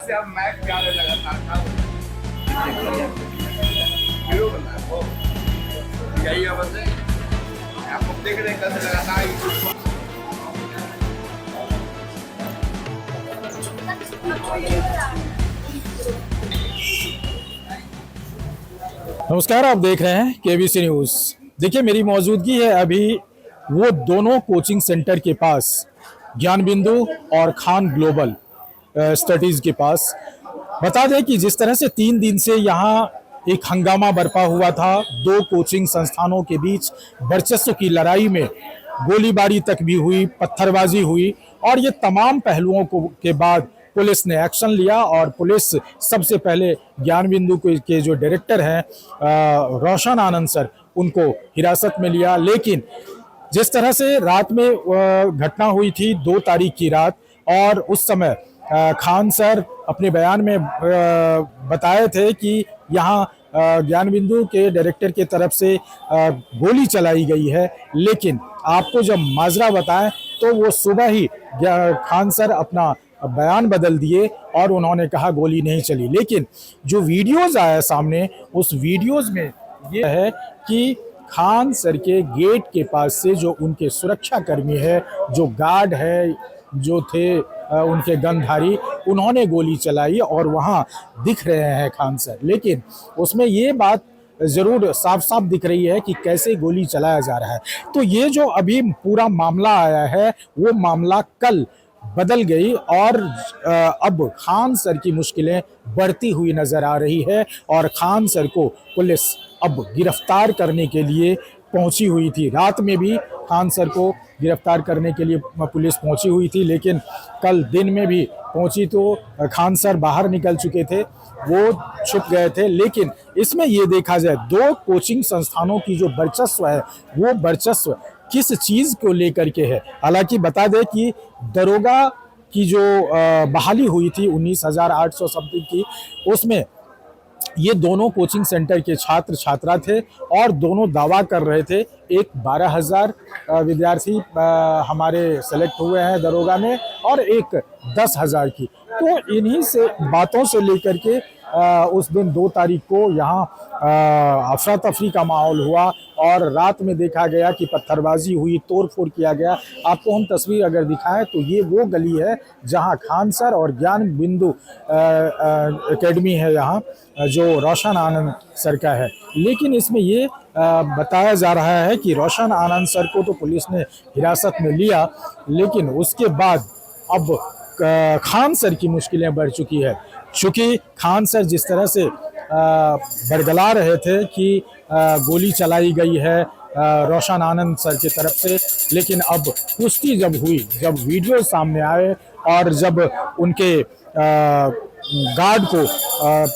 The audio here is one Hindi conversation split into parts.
से अब मैच प्यारे लगातार था हीरो बना है वो यही है बस आप देख रहे हैं कल से लगातार नमस्कार, आप देख रहे हैं केबीसी न्यूज़। देखिए, मेरी मौजूदगी है अभी वो दोनों कोचिंग सेंटर के पास, ज्ञान बिंदु और खान ग्लोबल स्टडीज़ के पास। बता दें कि जिस तरह से 3 दिन से यहाँ एक हंगामा बरपा हुआ था, दो कोचिंग संस्थानों के बीच वर्चस्व की लड़ाई में गोलीबारी तक भी हुई, पत्थरबाजी हुई और ये तमाम पहलुओं को के बाद पुलिस ने एक्शन लिया और पुलिस सबसे पहले ज्ञान बिंदु के जो डायरेक्टर हैं रोशन आनंद सर, उनको हिरासत में लिया। लेकिन जिस तरह से रात में घटना हुई थी 2 तारीख की रात, और उस समय खान सर अपने बयान में बताए थे कि यहाँ ज्ञान बिंदु के डायरेक्टर की तरफ से गोली चलाई गई है। लेकिन आपको जब माजरा बताएं तो वो सुबह ही खान सर अपना बयान बदल दिए और उन्होंने कहा गोली नहीं चली। लेकिन जो वीडियोस आया सामने, उस वीडियोस में ये है कि खान सर के गेट के पास से जो उनके सुरक्षा कर्मी है, जो गार्ड है, जो थे उनके गनधारी, उन्होंने गोली चलाई और वहाँ दिख रहे हैं खान सर। लेकिन उसमें ये बात ज़रूर साफ साफ दिख रही है कि कैसे गोली चलाया जा रहा है। तो ये जो अभी पूरा मामला आया है, वो मामला कल बदल गई और अब खान सर की मुश्किलें बढ़ती हुई नजर आ रही है और खान सर को पुलिस अब गिरफ्तार करने के लिए पहुंची हुई थी। रात में भी खान सर को गिरफ्तार करने के लिए पुलिस पहुंची हुई थी, लेकिन कल दिन में भी पहुंची तो खान सर बाहर निकल चुके थे, वो छुप गए थे। लेकिन इसमें ये देखा जाए, दो कोचिंग संस्थानों की जो वर्चस्व है, वो वर्चस्व किस चीज़ को लेकर के है। हालांकि बता दें कि दरोगा की जो बहाली हुई थी 19,800 समथिंग की, उसमें ये दोनों कोचिंग सेंटर के छात्र छात्रा थे और दोनों दावा कर रहे थे। एक 12,000 विद्यार्थी हमारे सेलेक्ट हुए हैं दरोगा में और एक 10,000 की। तो इन्हीं से बातों से लेकर के उस दिन 2 तारीख को यहाँ अफरा तफरी का माहौल हुआ और रात में देखा गया कि पत्थरबाजी हुई, तोड़फोड़ किया गया। आपको हम तस्वीर अगर दिखाएं तो ये वो गली है जहाँ खान सर और ज्ञान बिंदु एकेडमी है यहाँ, जो रोशन आनंद सर का है। लेकिन इसमें ये बताया जा रहा है कि रोशन आनंद सर को तो पुलिस ने हिरासत में लिया, लेकिन उसके बाद अब खान सर की मुश्किलें बढ़ चुकी है। चूँकि खान सर जिस तरह से बरगला रहे थे कि गोली चलाई गई है रोशन आनंद सर की तरफ से, लेकिन अब पुष्टि जब हुई, जब वीडियो सामने आए और जब उनके गार्ड को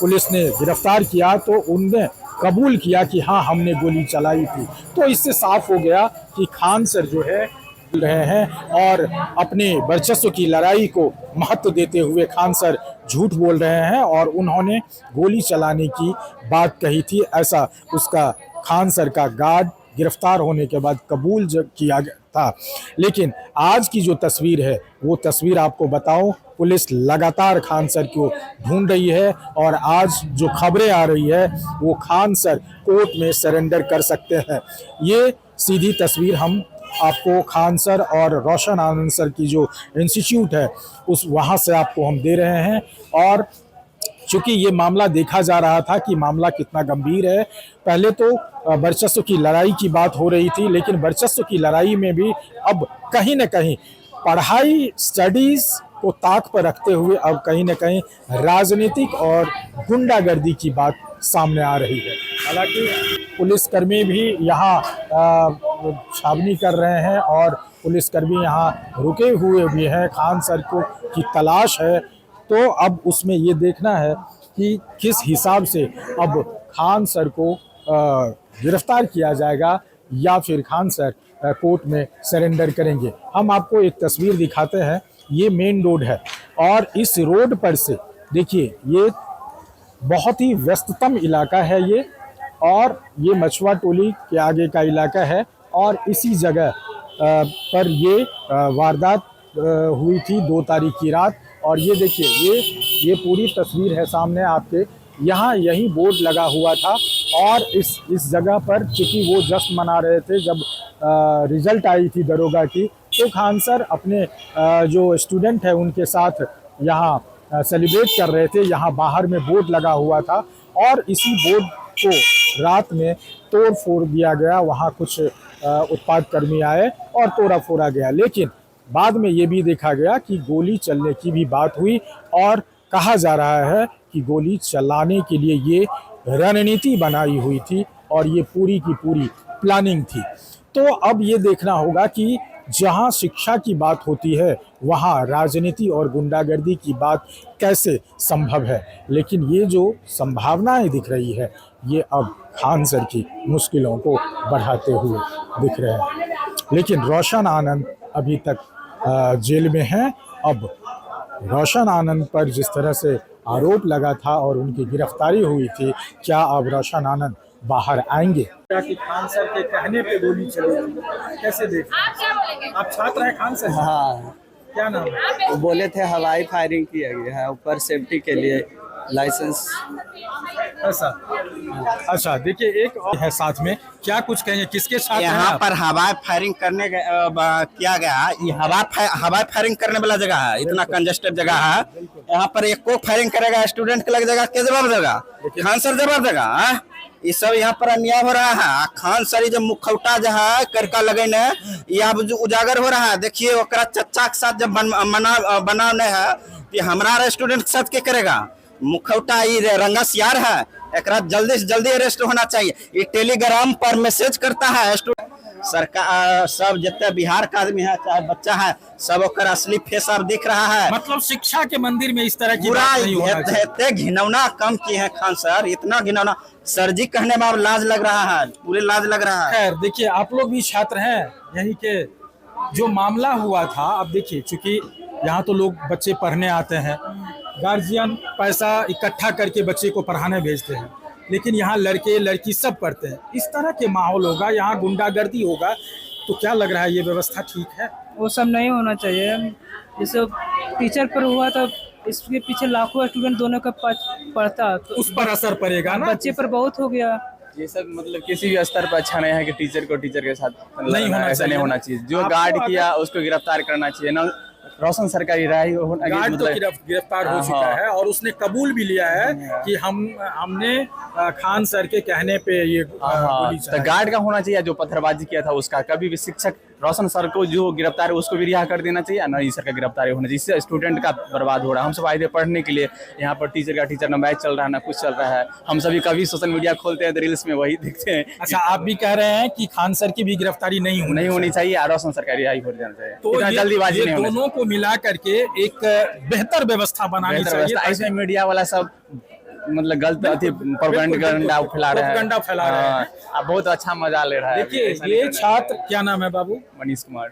पुलिस ने गिरफ्तार किया तो उनने कबूल किया कि हाँ, हमने गोली चलाई थी। तो इससे साफ हो गया कि खान सर जो है रहे हैं और अपने वर्चस्व की लड़ाई को महत्व देते हुए खान सर झूठ बोल रहे हैं और उन्होंने गोली चलाने की बात कही थी, ऐसा उसका खान सर का गार्ड गिरफ्तार होने के बाद कबूल किया गया था। लेकिन आज की जो तस्वीर है, वो तस्वीर आपको बताऊं, पुलिस लगातार खान सर को ढूंढ रही है और आज जो खबरें आ रही है वो खान सर कोर्ट में सरेंडर कर सकते हैं। ये सीधी तस्वीर हम आपको खान सर और रोशन आनंद सर की जो इंस्टीट्यूट है उस वहाँ से आपको हम दे रहे हैं। और चूँकि ये मामला देखा जा रहा था कि मामला कितना गंभीर है, पहले तो वर्चस्व की लड़ाई की बात हो रही थी, लेकिन वर्चस्व की लड़ाई में भी अब कहीं न कहीं पढ़ाई, स्टडीज़ को ताक पर रखते हुए अब कहीं न कहीं राजनीतिक और गुंडागर्दी की बात सामने आ रही है। हालांकि पुलिसकर्मी भी यहाँ छावनी कर रहे हैं और पुलिसकर्मी यहाँ रुके हुए भी हैं, खान सर को की तलाश है। तो अब उसमें ये देखना है कि किस हिसाब से अब खान सर को गिरफ्तार किया जाएगा या फिर खान सर कोर्ट में सरेंडर करेंगे। हम आपको एक तस्वीर दिखाते हैं, ये मेन रोड है और इस रोड पर से देखिए, ये बहुत ही व्यस्ततम इलाका है ये, और ये मछुआ टोली के आगे का इलाका है और इसी जगह पर ये वारदात हुई थी 2 तारीख की रात। और ये देखिए, ये पूरी तस्वीर है सामने आपके। यहाँ यही बोर्ड लगा हुआ था और इस जगह पर चूँकि वो जश्न मना रहे थे जब रिजल्ट आई थी दरोगा की, तो खान सर अपने जो स्टूडेंट है उनके साथ यहाँ सेलिब्रेट कर रहे थे। यहाँ बाहर में बोर्ड लगा हुआ था और इसी बोर्ड को रात में तोड़ फोड़ दिया गया। वहाँ कुछ उत्पाद कर्मी आए और तोड़ा फोड़ा गया, लेकिन बाद में ये भी देखा गया कि गोली चलने की भी बात हुई और कहा जा रहा है कि गोली चलाने के लिए ये रणनीति बनाई हुई थी और ये पूरी की पूरी प्लानिंग थी। तो अब ये देखना होगा कि जहां शिक्षा की बात होती है वहां राजनीति और गुंडागर्दी की बात कैसे संभव है। लेकिन ये जो संभावनाएं दिख रही है ये अब खान सर की मुश्किलों को बढ़ाते हुए दिख रहे हैं। लेकिन रोशन आनंद अभी तक जेल में हैं। अब रोशन आनंद पर जिस तरह से आरोप लगा था और उनकी गिरफ्तारी हुई थी, क्या अब रोशन आनंद बाहर आएंगे? कि खान सर के कहने पे गोली चली, कैसे देखें? आप छात्र हैं खान सर? हाँ, क्या नाम है? वो बोले थे हवाई फायरिंग किया गया है ऊपर सेफ्टी के लिए लाइसेंस। ऐसा? अच्छा, देखिए एक और है साथ में, क्या कुछ कहेंगे, किसके साथ? यहाँ पर हवाई फायरिंग करने किया गया। ये हवाई फायरिंग करने वाला जगह है, इतना कंजेस्टेड जगह है। यहाँ पर एक को फायरिंग करेगा स्टूडेंट के लग जाएगा, के जवाब देगा, खान सर जवाब देगा। ये सब यहाँ पर अन्याय हो रहा है। खान सर जो मुखौटा जो है करका लगन है, यहाँ जो उजागर हो रहा है। देखिए ओकरा चच्चा के साथ जब बनाने है कि हमारा स्टूडेंट के साथ क्या करेगा। मुखौटा ये रंगसियार है, एकरा जल्दी से जल्दी अरेस्ट होना चाहिए। ये टेलीग्राम पर मैसेज करता है स्टूडेंट। सरकार सब जितने बिहार का आदमी है चाहे बच्चा है सब ओकर असली फेस अब दिख रहा है। मतलब शिक्षा के मंदिर में इस तरह की पूरा बात नहीं होना चाहिए। इतने घिनौना काम किए हैं खान सर, इतना घिनौना। सर जी कहने में अब लाज लग रहा है, पूरे लाज लग रहा है। खैर देखिए, आप लोग भी छात्र हैं यहीं के। जो मामला हुआ था, अब देखिए चूंकि यहाँ तो लोग बच्चे पढ़ने आते हैं, गार्जियन पैसा इकट्ठा करके बच्चे को पढ़ाने भेजते हैं, लेकिन यहाँ लड़के लड़की सब पढ़ते हैं। इस तरह के माहौल होगा, यहाँ गुंडागर्दी होगा, तो क्या लग रहा है ये व्यवस्था ठीक है? वो सब नहीं होना चाहिए। जैसे टीचर पर हुआ तो इसके पीछे लाखों स्टूडेंट दोनों का पढ़ता, तो उस पर असर पड़ेगा ना। बच्चे पर बहुत हो गया। ये सब मतलब किसी भी स्तर पर अच्छा नहीं है कि टीचर को टीचर के साथ नहीं होना ऐसा नहीं होना चाहिए। जो गार्ड किया उसको गिरफ्तार करना चाहिए ना। रोशन सरकारी रही गार्ड तो गिरफ्तार हो चुका है और उसने कबूल भी लिया है कि हमने खान सर के कहने पे ये गोली चलाई। तो गार्ड का होना चाहिए, जो पत्थरबाजी किया था उसका। कभी भी शिक्षक रोशन सर को जो गिरफ्तार है उसको भी रिहा कर देना चाहिए, नहीं सर का गिरफ्तारी होना चाहिए। इससे स्टूडेंट का बर्बाद हो रहा है। हम सब आए थे पढ़ने के लिए, यहाँ पर टीचर ना मैच चल रहा है ना कुछ चल रहा है। हम सभी कभी सोशल मीडिया खोलते हैं तो रील्स में वही दिखते हैं। अच्छा, आप भी कह रहे हैं कि खान सर की भी गिरफ्तारी नहीं होनी चाहिए, रोशन सर का रिहाई हो जाना चाहिए। तो जल्दीबाजी नहीं दोनों को मिला करके एक बेहतर व्यवस्था बनानी चाहिए। ऐसे मीडिया वाला सब मतलब गलत प्रोपेगेंडा फैला रहे हैं। अब बहुत अच्छा मजा ले रहा है। देखिए ये छात्र, क्या नाम है बाबू? मनीष कुमार।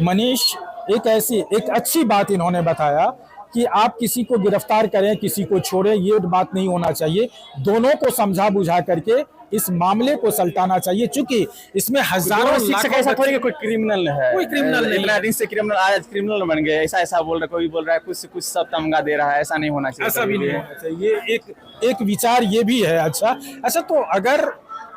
मनीष, एक अच्छी बात इन्होंने बताया कि आप किसी को गिरफ्तार करें किसी को छोड़ें, ये बात नहीं होना चाहिए। दोनों को समझा बुझा करके इस मामले को सलटाना चाहिए, क्योंकि इसमें हजारों शिक्षक ऐसा थोड़ी कि कोई क्रिमिनल है, कोई क्रिमिनल नहीं। इतना दिन से क्रिमिनल आज क्रिमिनल बन गए। ऐसा बोल रहा है, कोई बोल रहा है कुछ से कुछ सब तमगा दे रहा है। ऐसा नहीं होना चाहिए, ऐसा भी नहीं होना चाहिए। ये एक विचार ये भी है। अच्छा तो अगर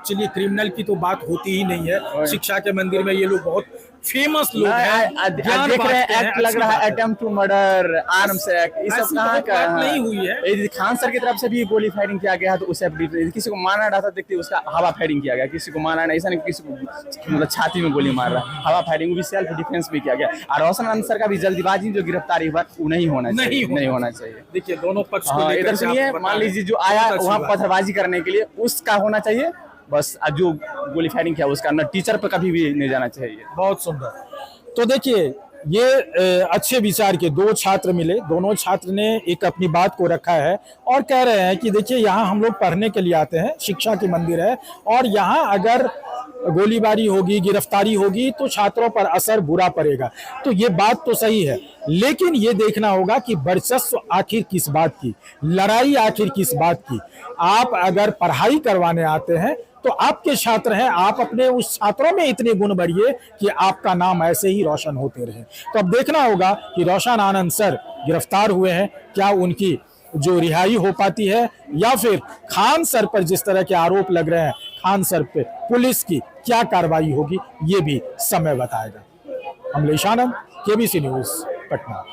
चलिए क्रिमिनल की तो बात होती ही नहीं है। शिक्षा के मंदिर में ये लोग बहुत फेमस लोग हैं, देख रहे हैं एक्ट लग रहा है, attempt to murder, arms act, ये सब कहाँ का नहीं हुई है। खान सर की तरफ से भी गोली फायरिंग किया गया है, तो उसे किसी को मारना रहा था, देखते उसका हवा फायरिंग किया गया। किसी को मारना नहीं, ऐसा नहीं किसी को मतलब छाती में गोली मार रहा है, हवा फायरिंग भी, सेल्फ डिफेंस भी किया गया। और रोशन आनंद सर का भी जल्दीबाजी जो गिरफ्तारी हुआ वो नहीं होना चाहिए। देखिए दोनों पक्ष को इधर सुनिए, मान लीजिए जो आया वहाँ पत्थरबाजी करने के लिए, उसका होना चाहिए बस। जो गोली फायरिंग किया उसका न टीचर पर कभी भी नहीं जाना चाहिए। बहुत सुंदर। तो देखिए ये अच्छे विचार के दो छात्र मिले, दोनों छात्र ने एक अपनी बात को रखा है और कह रहे हैं कि देखिए यहाँ हम लोग पढ़ने के लिए आते हैं, शिक्षा की मंदिर है, और यहाँ अगर गोलीबारी होगी, गिरफ्तारी होगी तो छात्रों पर असर बुरा पड़ेगा। तो ये बात तो सही है, लेकिन ये देखना होगा कि वर्चस्व आखिर किस बात की, लड़ाई आखिर किस बात की। आप अगर पढ़ाई करवाने आते हैं तो आपके छात्र हैं, आप अपने उस छात्रों में इतने गुण बढ़िए कि आपका नाम ऐसे ही रोशन होते रहे। तो अब देखना होगा कि रोशन आनंद सर गिरफ्तार हुए हैं, क्या उनकी जो रिहाई हो पाती है या फिर खान सर पर जिस तरह के आरोप लग रहे हैं, खान सर पे पुलिस की क्या कार्रवाई होगी, ये भी समय बताएगा। अमलेश आनंद, केबीसी न्यूज, पटना।